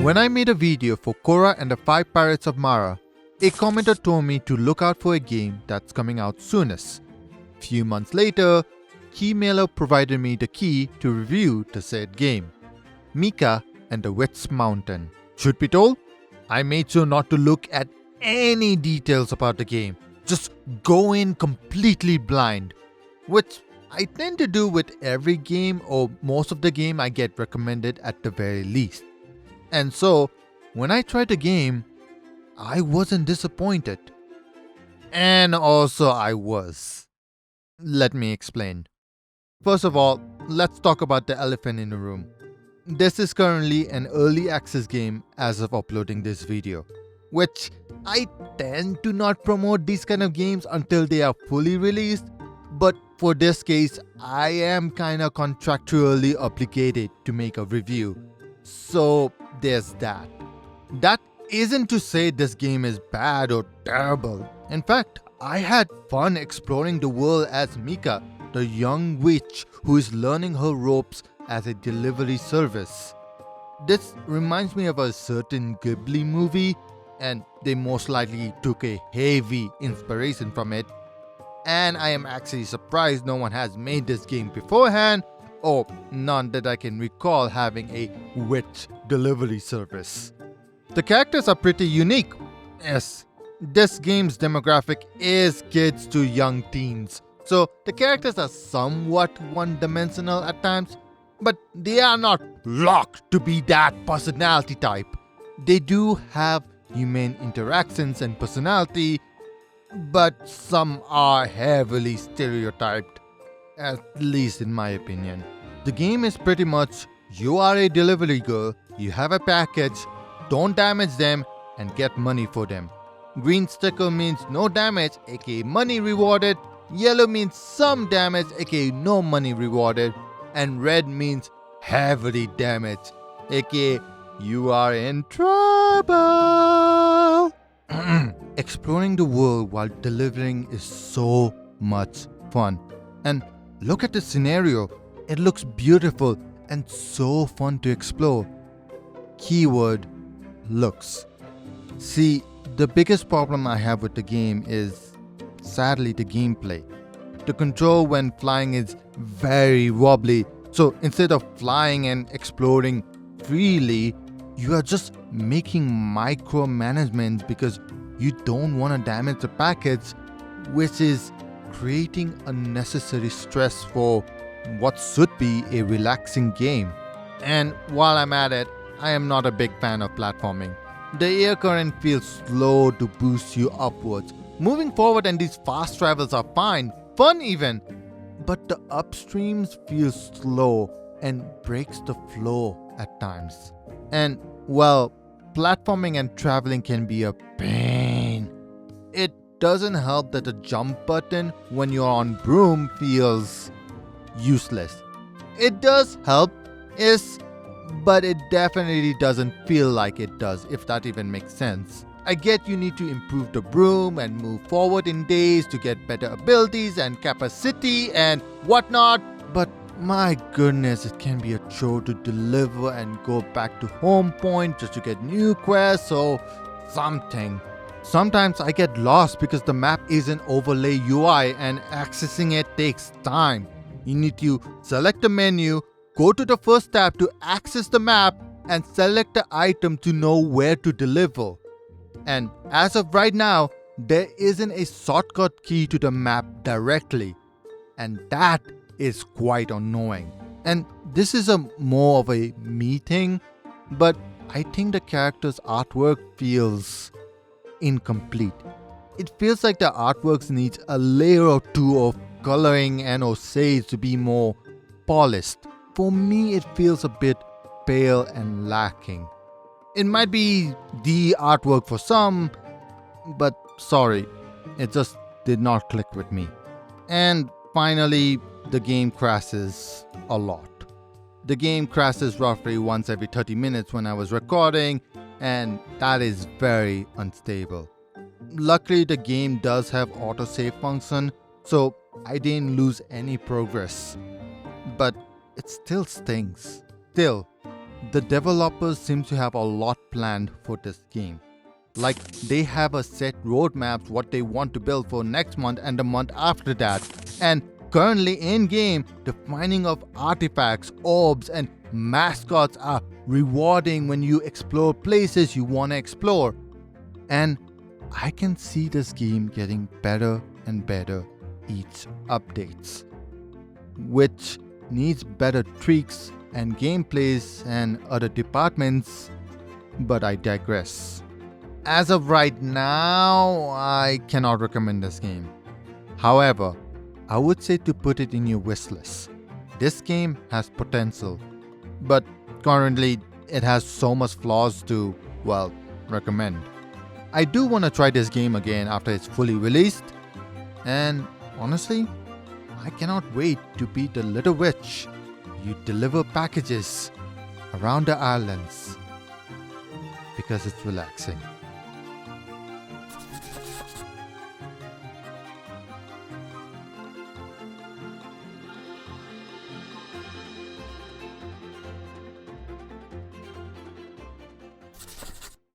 When I made a video for Korra and the 5 Pirates of Mara, a commenter told me to look out for a game that's coming out soonest. Few months later, Keymailer provided me the key to review the said game, Mika and the Witch Mountain. Truth be told, I made sure not to look at any details about the game. Just go in completely blind, which I tend to do with every game or most of the game I get recommended at the very least. And so, when I tried the game, I wasn't disappointed. And also I was. Let me explain. First of all, let's talk about the elephant in the room. This is currently an early access game as of uploading this video, which I tend to not promote these kind of games until they are fully released, but for this case, I am kinda contractually obligated to make a review. So there's that. That isn't to say this game is bad or terrible. In fact, I had fun exploring the world as Mika, the young witch who is learning her ropes as a delivery service. This reminds me of a certain Ghibli movie, and they most likely took a heavy inspiration from it. And I am actually surprised no one has made this game beforehand, or none that I can recall having a witch delivery service. The characters are pretty unique. Yes, this game's demographic is kids to young teens, so the characters are somewhat one-dimensional at times, but they are not locked to be that personality type. They do have human interactions and personality, but some are heavily stereotyped, at least in my opinion. The game is pretty much, you are a delivery girl, you have a package, don't damage them and get money for them. Green sticker means no damage, aka money rewarded. Yellow means some damage, aka no money rewarded. And red means heavily damaged, aka you are in trouble. Exploring the world while delivering is so much fun. And look at the scenario. It looks beautiful and so fun to explore. Keyword: looks. See, the biggest problem I have with the game is, sadly, the gameplay. The control when flying is very wobbly, so instead of flying and exploring freely, you are just making micromanagement because you don't want to damage the package, which is creating unnecessary stress for what should be a relaxing game. And while I'm at it, I am not a big fan of platforming. The air current feels slow to boost you upwards. Moving forward and these fast travels are fine, fun even, but the upstreams feel slow and breaks the flow at times. And well, platforming and traveling can be a pain. It doesn't help that the jump button when you're on broom feels useless. It does help, but it definitely doesn't feel like it does, if that even makes sense. I get you need to improve the broom and move forward in days to get better abilities and capacity and whatnot, but my goodness, it can be a chore to deliver and go back to home point just to get new quests or something. Sometimes I get lost because the map isn't overlay UI and accessing it takes time. You need to select the menu, go to the first tab to access the map, and select the item to know where to deliver. And as of right now, there isn't a shortcut key to the map directly. And that is quite annoying. And this is more of a me thing, but I think the character's artwork feels incomplete. It feels like the artwork needs a layer or two of coloring and or shades to be more polished. For me, it feels a bit pale and lacking. It might be the artwork for some, but sorry, it just did not click with me. And finally, the game crashes a lot. The game crashes roughly once every 30 minutes when I was recording, and that is very unstable. Luckily, the game does have autosave function, so I didn't lose any progress. But it still stings. Still, the developers seem to have a lot planned for this game. Like they have a set roadmaps what they want to build for next month and the month after that. And currently in game, the finding of artifacts, orbs and mascots are rewarding when you explore places you want to explore. And I can see this game getting better and better each updates, which needs better tweaks and gameplays and other departments, but I digress. As of right now, I cannot recommend this game. However, I would say to put it in your wishlist. This game has potential, but currently it has so much flaws to, well, recommend. I do want to try this game again after it's fully released, and honestly, I cannot wait to be the little witch you deliver packages around the islands because it's relaxing.